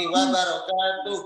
warahmatullahi wabarakatuh.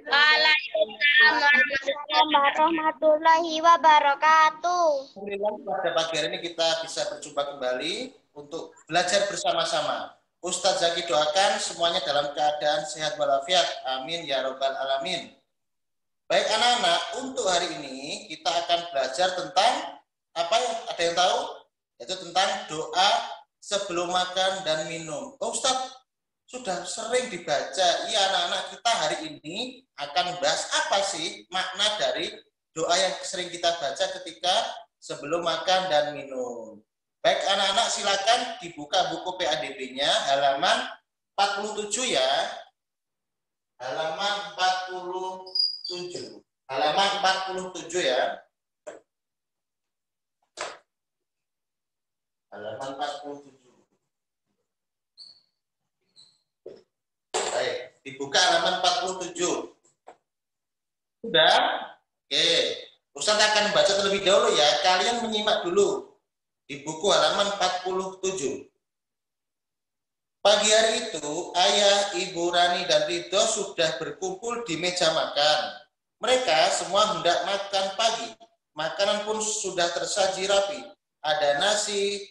Waalaikumsalam warahmatullahi wabarakatuh. Alhamdulillah pada pagi hari ini kita bisa berjumpa kembali untuk belajar bersama-sama. Ustadz Zaki doakan semuanya dalam keadaan sehat walafiat. Amin ya robbal alamin. Baik anak-anak, untuk hari ini kita akan belajar tentang apa yang ada yang tahu? Yaitu tentang doa sebelum makan dan minum. Oh, Ustadz, sudah sering dibaca. Iya anak-anak, kita hari ini akan bahas apa sih makna dari doa yang sering kita baca ketika sebelum makan dan minum. Baik anak-anak, silakan dibuka buku PADB-nya halaman 47 ya. Halaman 47. Halaman 47 ya. Halaman 47. Baik, dibuka halaman 47. Sudah? Oke. Ustaz akan baca terlebih dahulu ya. Kalian menyimak dulu di buku halaman 47. Pagi hari itu, Ayah, Ibu Rani, dan Ridho sudah berkumpul di meja makan. Mereka semua hendak makan pagi. Makanan pun sudah tersaji rapi. Ada nasi,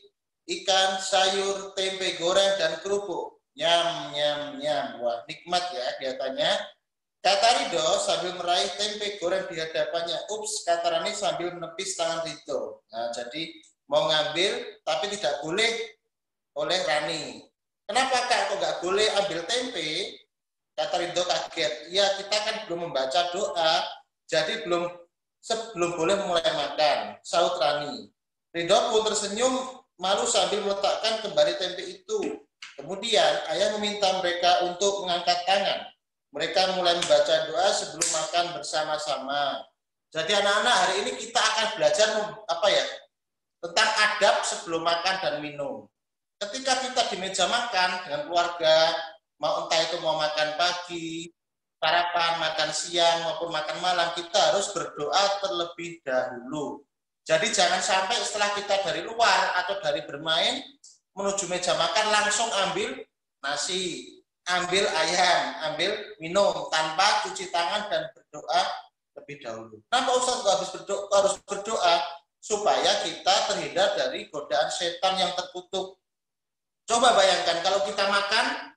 ikan, sayur, tempe goreng, dan kerupuk. Nyam, nyam, nyam. Wah, nikmat ya kelihatannya. Kata Ridho sambil meraih tempe goreng di hadapannya. Ups, kata Rani sambil menepis tangan Ridho. Nah, jadi mau ngambil, tapi tidak boleh oleh Rani. Kenapa kak kok nggak boleh ambil tempe? Kata Ridho kaget. Ya, kita kan belum membaca doa, jadi sebelum boleh mulai makan. Saut Rani. Ridho pun tersenyum malu sambil meletakkan kembali tempe itu. Kemudian ayah meminta mereka untuk mengangkat tangan. Mereka mulai membaca doa sebelum makan bersama-sama. Jadi anak-anak, hari ini kita akan belajar tentang adab sebelum makan dan minum. Ketika kita di meja makan dengan keluarga, entah itu mau makan pagi, sarapan, makan siang maupun makan malam, kita harus berdoa terlebih dahulu. Jadi jangan sampai setelah kita dari luar atau dari bermain menuju meja makan langsung ambil nasi, ambil ayam, ambil minum tanpa cuci tangan dan berdoa lebih dahulu. Kenapa Ustaz harus berdoa? Supaya kita terhindar dari godaan setan yang terkutuk. Coba bayangkan kalau kita makan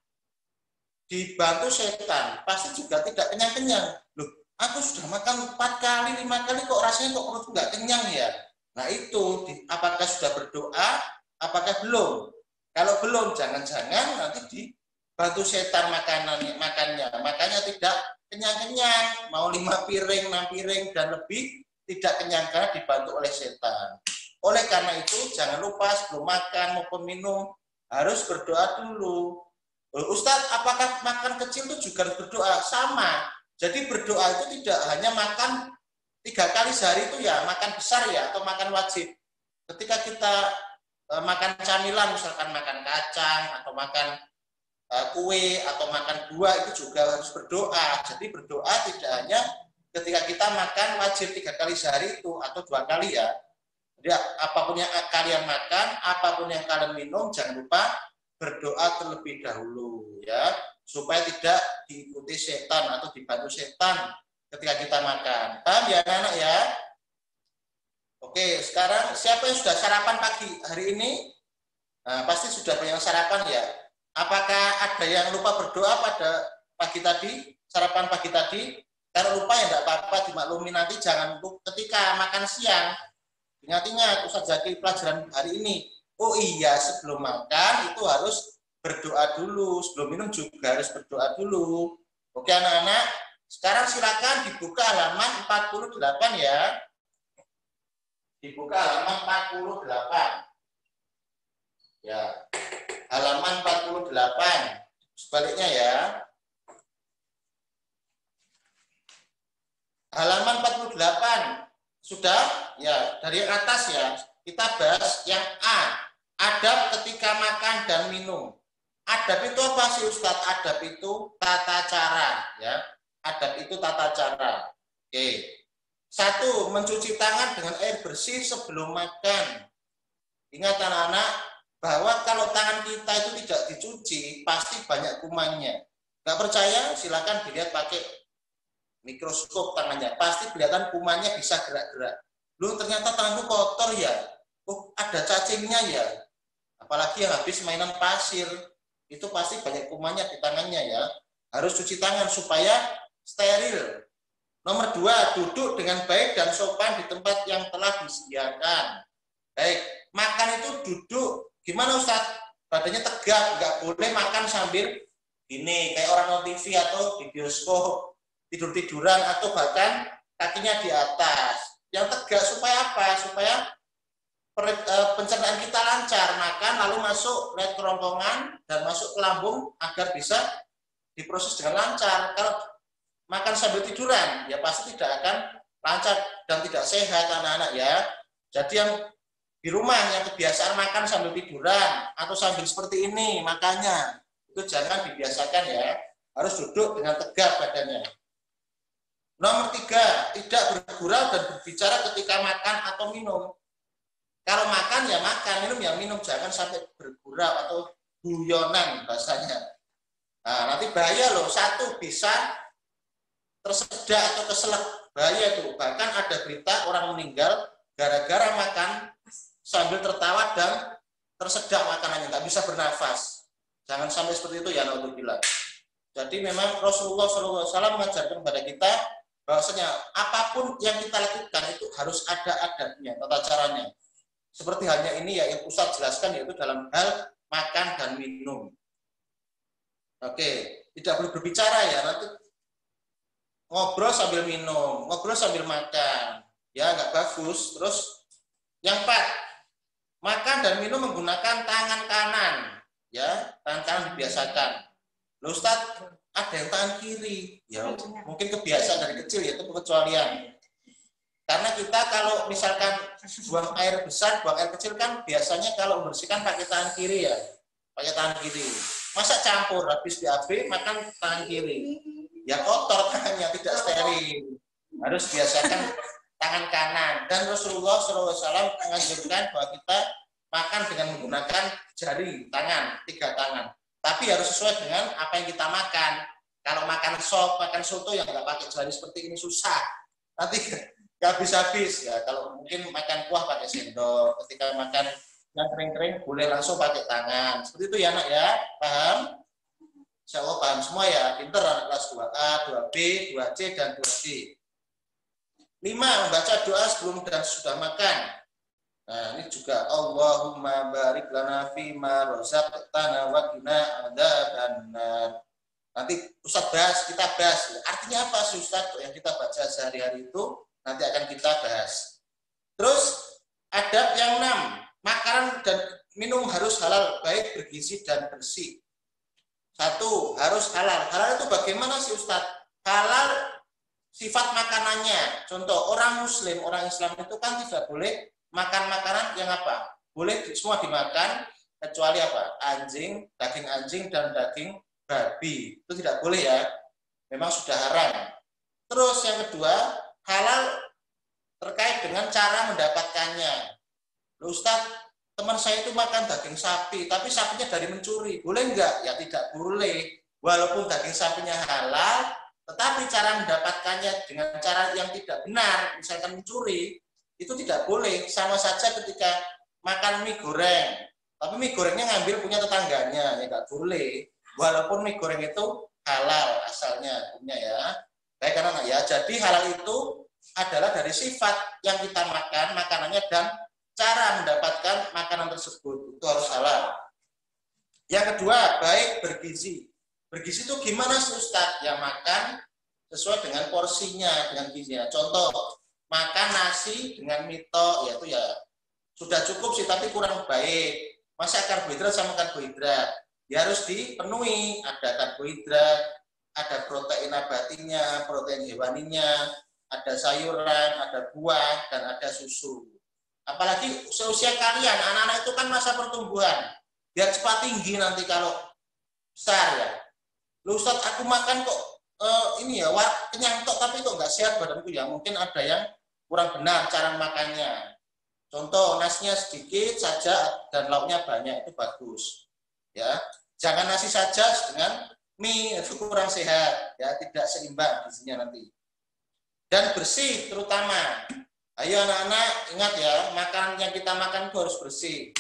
dibantu setan, pasti juga tidak kenyang-kenyang. Loh, aku sudah makan 4 kali, 5 kali kok rasanya kok perut nggak kenyang ya? Nah itu, apakah sudah berdoa, apakah belum? Kalau belum, jangan-jangan nanti dibantu setan makannya. Makanya tidak kenyang-kenyang, mau 5 piring, 6 piring, dan lebih tidak kenyang karena dibantu oleh setan. Oleh karena itu, jangan lupa sebelum makan maupun minum, harus berdoa dulu. Ustadz, apakah makan kecil itu juga harus berdoa? Sama. Jadi berdoa itu tidak hanya makan 3 kali sehari itu ya, makan besar ya, atau makan wajib. Ketika kita makan camilan, misalkan makan kacang, atau makan kue, atau makan buah, itu juga harus berdoa. Jadi berdoa tidak hanya ketika kita makan wajib 3 kali sehari itu, atau 2 kali ya. Jadi apapun yang kalian makan, apapun yang kalian minum, jangan lupa berdoa terlebih dahulu ya, supaya tidak diikuti setan atau dibantu setan ketika kita makan. Paham ya anak-anak ya? Oke, sekarang siapa yang sudah sarapan pagi hari ini? Nah, pasti sudah banyak sarapan ya. Apakah ada yang lupa berdoa pada pagi tadi, sarapan pagi tadi? Kalau lupa ya enggak apa-apa, dimaklumi, nanti jangan lupa ketika makan siang. Ingat-ingat Ustaz Zaki pelajaran hari ini. Oh iya, sebelum makan itu harus berdoa dulu. Sebelum minum juga harus berdoa dulu. Oke anak-anak, sekarang silakan dibuka halaman 48 ya. Dibuka halaman 48. Ya, halaman 48. Sebaliknya ya. Halaman 48. Sudah? Ya, dari atas ya. Kita bahas yang A. Adab ketika makan dan minum. Adab itu apa sih Ustadz? Adab itu tata cara. Ya. Adab itu tata cara. Oke. 1. Mencuci tangan dengan air bersih sebelum makan. Ingat anak-anak, bahwa kalau tangan kita itu tidak dicuci, pasti banyak kumannya. Nggak percaya, silakan dilihat pakai mikroskop tangannya. Pasti kelihatan kumannya bisa gerak-gerak. Loh, ternyata tanganku kotor ya. Oh, ada cacingnya ya. Apalagi yang habis mainan pasir. Itu pasti banyak kumannya di tangannya ya. Harus cuci tangan supaya steril. Nomor 2, duduk dengan baik dan sopan di tempat yang telah disediakan. Baik, makan itu duduk. Gimana Ustaz? Badannya tegak, nggak boleh makan sambil ini kayak orang nonton TV atau di bioskop, tidur-tiduran atau bahkan kakinya di atas. Yang tegak supaya apa? Supaya pencernaan kita lancar, makan lalu masuk lewat kerongkongan dan masuk ke lambung agar bisa diproses dengan lancar. Kalau makan sambil tiduran, ya pasti tidak akan lancar dan tidak sehat anak-anak ya. Jadi yang di rumah yang kebiasaan makan sambil tiduran atau sambil seperti ini makanya itu jangan dibiasakan ya, harus duduk dengan tegak badannya. Nomor 3, tidak bergurau dan berbicara ketika makan atau minum. Kalau makan ya makan, minum ya minum, jangan sampai bergurau atau guyonan bahasanya. Nah, nanti bahaya loh, satu bisa tersedak atau keselak, bahaya tuh. Bahkan ada berita orang meninggal gara-gara makan sambil tertawa dan tersedak makanannya, nggak bisa bernafas. Jangan sampai seperti itu ya, naudzubillah. Jadi memang Rasulullah SAW mengajarkan kepada kita bahwasanya apapun yang kita lakukan itu harus ada adabnya, tata caranya. Seperti halnya ini ya yang Ustaz jelaskan, yaitu dalam hal makan dan minum. Oke, tidak perlu berbicara ya, nanti ngobrol sambil minum, ngobrol sambil makan, ya nggak bagus. Terus yang 4, makan dan minum menggunakan tangan kanan, ya tangan kanan dibiasakan. Loh Ustaz, ada yang tangan kiri, ya mungkin kebiasaan dari kecil ya, itu pengecualian. Karena kita kalau misalkan buang air besar, buang air kecil kan biasanya kalau membersihkan pakai tangan kiri ya, pakai tangan kiri. Masa campur habis BAB makan tangan kiri, ya kotor tangannya, tidak steril. Harus biasakan tangan kanan. Dan Rasulullah SAW menganjurkan bahwa kita makan dengan menggunakan jari tangan, 3 tangan. Tapi harus sesuai dengan apa yang kita makan. Kalau makan sop, makan soto yang nggak pakai jari seperti ini susah. Nanti nggak habis-habis ya. Kalau mungkin makan kuah pakai sendok. Ketika makan yang kering-kering boleh langsung pakai tangan. Seperti itu ya anak ya. Paham? Insya Allah paham semua ya. Pinter anak kelas 2A, 2B, 2C, dan 2D. 5, membaca doa sebelum dan sudah makan. Nah, ini juga Allahumma barik lana fima razaqtana wa qina adzabannar. Nanti Ustaz bahas, kita bahas. Artinya apa sih Ustaz yang kita baca sehari-hari itu? Nanti akan kita bahas. Terus adab yang 6, makanan dan minum harus halal, baik bergizi dan bersih. 1, harus halal. Halal itu bagaimana sih Ustaz? Halal sifat makanannya. Contoh, orang Muslim, orang Islam itu kan tidak boleh makan makanan yang apa? Boleh semua dimakan, kecuali apa? Anjing, daging anjing, dan daging babi. Itu tidak boleh ya. Memang sudah haram. Terus yang kedua, halal terkait dengan cara mendapatkannya. Loh Ustaz, teman saya itu makan daging sapi, tapi sapinya dari mencuri. Boleh enggak? Ya tidak boleh. Walaupun daging sapinya halal, tetapi cara mendapatkannya dengan cara yang tidak benar, misalkan mencuri, itu tidak boleh. Sama saja ketika makan mie goreng, tapi mie gorengnya ngambil punya tetangganya, ya nggak boleh. Walaupun mie goreng itu halal asalnya, punya ya. Baik anak ya. Jadi halal itu adalah dari sifat yang kita makan, makanannya, dan cara mendapatkan makanan tersebut. Itu harus halal. Yang kedua, baik bergizi. Bergizi itu gimana sih Ustaz? Yang makan sesuai dengan porsinya, dengan gizinya. Contoh, makan nasi dengan mito, yaitu ya sudah cukup sih, tapi kurang baik. Masa karbohidrat sama karbohidrat? Ya harus dipenuhi. Ada karbohidrat, ada protein nabatinya, protein hewaninya, ada sayuran, ada buah, dan ada susu. Apalagi seusia kalian, anak-anak itu kan masa pertumbuhan. Biar cepat tinggi nanti kalau besar ya. Loh Ustaz, aku makan kok ini ya, kenyang tok tapi kok nggak sehat badanku ya. Mungkin ada yang kurang benar cara makannya. Contoh, nasinya sedikit saja dan lauknya banyak, itu bagus. Ya, jangan nasi saja dengan mie itu kurang sehat, ya tidak seimbang gizinya nanti. Dan bersih terutama. Ayo anak-anak ingat ya, makanan yang kita makan itu harus bersih.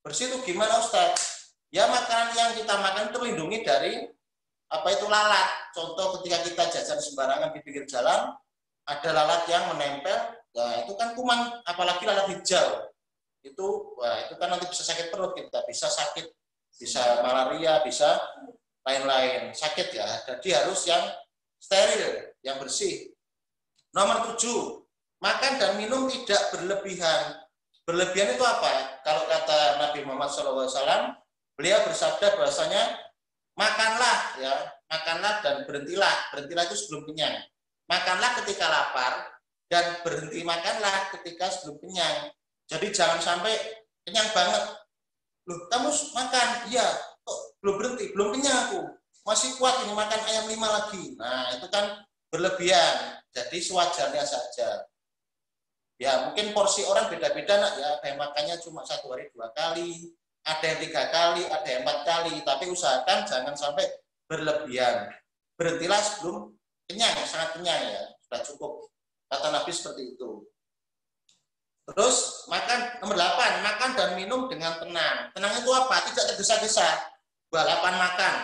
Bersih itu gimana Ustaz? Ya makanan yang kita makan itu terlindungi dari apa itu lalat. Contoh ketika kita jajan sembarangan di pinggir jalan, ada lalat yang menempel, nah itu kan kuman, apalagi lalat hijau. Itu kan nanti bisa sakit perut kita, bisa sakit, bisa malaria, bisa lain-lain sakit ya. Jadi harus yang steril, yang bersih. Nomor 7, makan dan minum tidak berlebihan. Berlebihan itu apa? Kalau kata Nabi Muhammad SAW, beliau bersabda bahwasanya makanlah ya, makanlah dan berhentilah. Berhentilah itu sebelum kenyang. Makanlah ketika lapar dan berhenti makanlah ketika sebelum kenyang. Jadi jangan sampai kenyang banget. Loh, kamu makan? Iya. Kok belum berhenti? Belum kenyang aku. Masih kuat ini makan ayam 5 lagi. Nah, itu kan berlebihan. Jadi sewajarnya saja. Ya, mungkin porsi orang beda-beda nak ya. Ada yang makannya cuma 1 hari 2 kali, ada yang 3 kali, ada yang 4 kali. Tapi usahakan jangan sampai berlebihan. Berhentilah sebelum kenyang, sangat kenyang ya. Sudah cukup. Kata Nabi seperti itu. Terus makan nomor 8, makan dan minum dengan tenang. Tenang itu apa? Tidak tergesa-gesa. Balapan makan.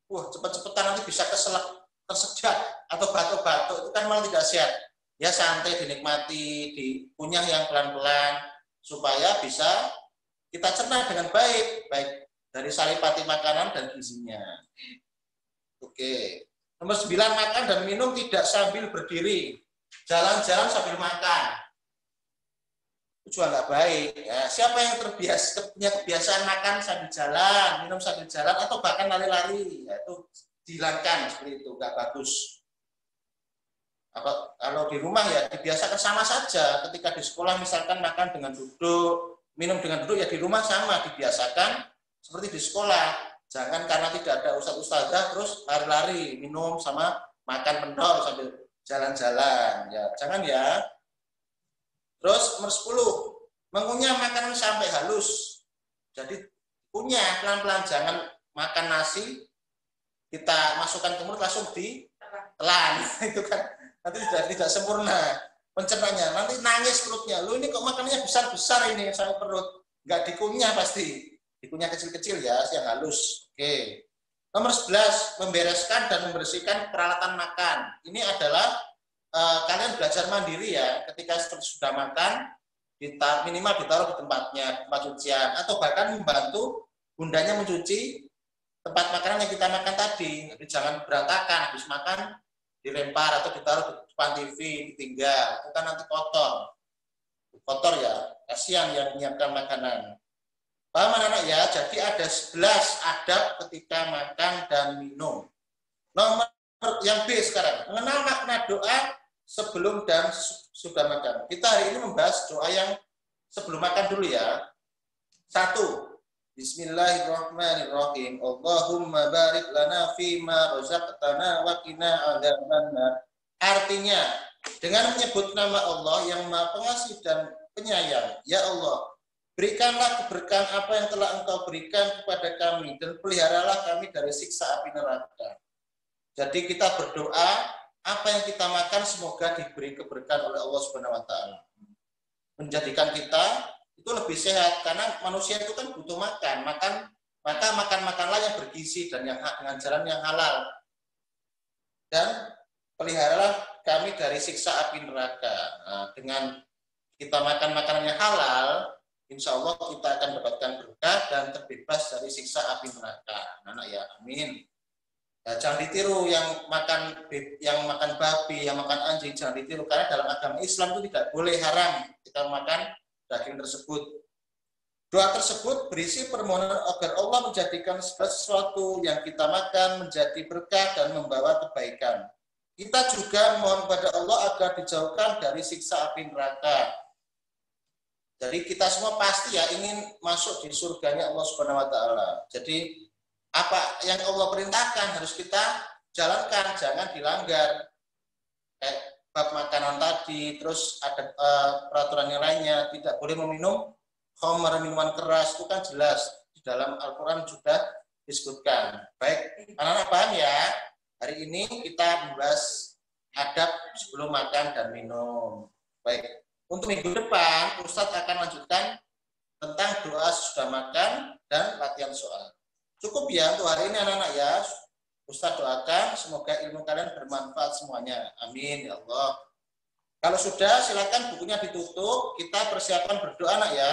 Wah, cepet-cepetan nanti bisa tersedak atau batuk-batuk, itu kan malah tidak sehat. Ya santai, dinikmati, dikunyah yang pelan-pelan supaya bisa kita cerna dengan baik dari saripati makanan dan gizinya. Oke. Nomor 9, makan dan minum tidak sambil berdiri. Jalan-jalan sambil makan. Itu juga nggak baik. Ya, siapa yang punya kebiasaan makan sambil jalan, minum sambil jalan, atau bahkan lari-lari, ya, itu dihilangkan seperti itu, nggak bagus. Kalau di rumah ya dibiasakan sama saja. Ketika di sekolah misalkan makan dengan duduk, minum dengan duduk, ya di rumah sama dibiasakan seperti di sekolah. Jangan karena tidak ada ustadz-ustadzah terus lari-lari, minum sama makan pendor sambil jalan-jalan. Ya, jangan ya. Terus nomor 10, mengunyah makanan sampai halus. Jadi kunyah pelan-pelan, jangan makan nasi kita masukkan ke mulut langsung ditelan. Itu kan nanti tidak sempurna pencernanya. Nanti nangis perutnya. Lu ini kok makanannya besar-besar ini sampai perut. Enggak dikunyah pasti. Dikunyah kecil-kecil ya, yang halus. Oke. Nomor 11, membereskan dan membersihkan peralatan makan. Ini adalah kalian belajar mandiri ya, ketika sudah makan, minimal ditaruh di tempatnya, tempat cucian, atau bahkan membantu bundanya mencuci tempat makanan yang kita makan tadi. Jadi jangan berantakan, habis makan dilempar atau ditaruh di depan TV, ditinggal, itu kan nanti kotor ya, kasihan yang menyiapkan makanan. Paham anak-anak ya? Jadi ada 11 adab ketika makan dan minum. Nomor yang B sekarang, mengenal makna doa sebelum dan sudah makan. Kita hari ini membahas doa yang sebelum makan dulu ya. 1. Bismillahirrahmanirrahim. Allahumma barik lana fima razaqtana wa qina adzabannar. Artinya, dengan menyebut nama Allah yang Maha Pengasih dan Penyayang, ya Allah, berikanlah keberkahan apa yang telah Engkau berikan kepada kami dan peliharalah kami dari siksa api neraka. Jadi kita berdoa, apa yang kita makan semoga diberi keberkahan oleh Allah Subhanahu wa taala. Menjadikan kita itu lebih sehat karena manusia itu kan butuh makan, maka makanlah yang bergizi dan yang dengan jalan yang halal. Dan peliharalah kami dari siksa api neraka. Nah, dengan kita makan makanan yang halal, insya Allah kita akan mendapatkan berkah dan terbebas dari siksa api neraka. Anak ya, amin. Ya, jangan ditiru yang makan babi, yang makan anjing, jangan ditiru karena dalam agama Islam itu tidak boleh, haram kita makan daging tersebut. Doa tersebut berisi permohonan agar Allah menjadikan sesuatu yang kita makan menjadi berkah dan membawa kebaikan. Kita juga mohon kepada Allah agar dijauhkan dari siksa api neraka. Jadi kita semua pasti ya ingin masuk di surganya Allah Subhanahu wa taala. Jadi apa yang Allah perintahkan harus kita jalankan, jangan dilanggar. Kayak bab makanan tadi, terus ada peraturan yang lainnya, tidak boleh meminum khamr, minuman keras, itu kan jelas di dalam Al-Qur'an sudah disebutkan. Baik, anak-anak paham ya? Hari ini kita membahas adab sebelum makan dan minum. Baik, untuk minggu depan Ustadz akan lanjutkan tentang doa sesudah makan dan latihan soal. Cukup ya untuk hari ini anak-anak ya. Ustadz doakan semoga ilmu kalian bermanfaat semuanya. Amin ya Allah. Kalau sudah silakan bukunya ditutup. Kita persiapan berdoa anak ya.